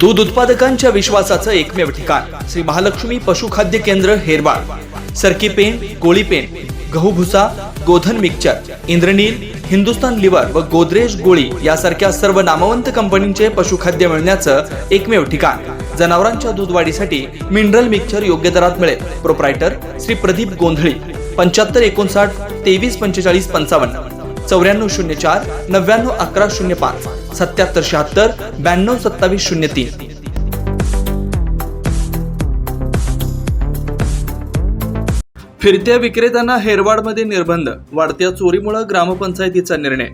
दूध उत्पादकांच्या विश्वासाचं एकमेव ठिकाण श्री महालक्ष्मी पशुखाद्य केंद्र हेरवाड। सरकी पेंड, कोळी पेंड, गहू भुसा, गोधन मिक्सचर, इंद्रनील, हिंदुस्तान लिव्हर व गोदरेज गोळी यासारख्या सर्व नामवंत कंपनींचे पशुखाद्य मिळण्याचं एकमेव ठिकाण। जनावरांच्या दूध वाढीसाठी मिनरल मिक्सचर योग्य दरात मिळेल। प्रोप्रायटर श्री प्रदीप गोंधळी, 75 59 23 45 55, 9404 99 11 05, 77 76 92 27 03। फिरत्या विक्रेत्यांना हेरवाडमध्ये निर्बंध, वाढत्या चोरीमुळे ग्रामपंचायतीचा निर्णय।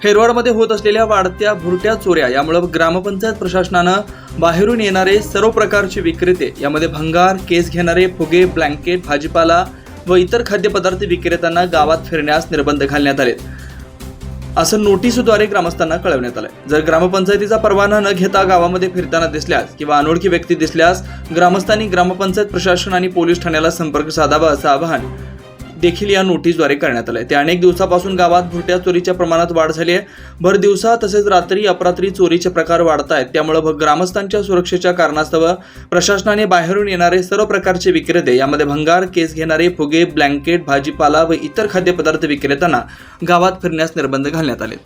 हेरवाडमध्ये होत असलेल्या वाढत्या भुरट्या चोऱ्या यामुळे ग्रामपंचायत प्रशासनानं बाहेरून येणारे सर्व प्रकारचे विक्रेते, यामध्ये भंगार, केस घेणारे, फुगे, ब्लँकेट, भाजीपाला व इतर खाद्यपदार्थ विक्रेत्यांना गावात फिरण्यास निर्बंध घालण्यात आले, असं नोटीसद्वारे ग्रामस्थांना कळवण्यात आलंय। जर ग्रामपंचायतीचा परवाना न घेता गावामध्ये फिरताना दिसल्यास किंवा अनोळखी व्यक्ती दिसल्यास ग्रामस्थांनी ग्रामपंचायत प्रशासन आणि पोलीस ठाण्याला संपर्क साधावा असं आवाहन देखील या नोटीसद्वारे करण्यात आलंय। ते अनेक दिवसापासून गावात भुरट्या चोरीच्या प्रमाणात वाढ झाली आहे। भर दिवसा तसेच रात्री अपरात्री चोरीचे प्रकार वाढत आहेत। त्यामुळे ग्रामस्थांच्या सुरक्षेच्या कारणास्तव प्रशासनाने बाहेरून येणारे सर्व प्रकारचे विक्रेते, यामध्ये भंगार, केस घेणारे, फुगे, ब्लँकेट, भाजीपाला व इतर खाद्यपदार्थ विक्रेत्यांना गावात फिरण्यास निर्बंध घालण्यात आले।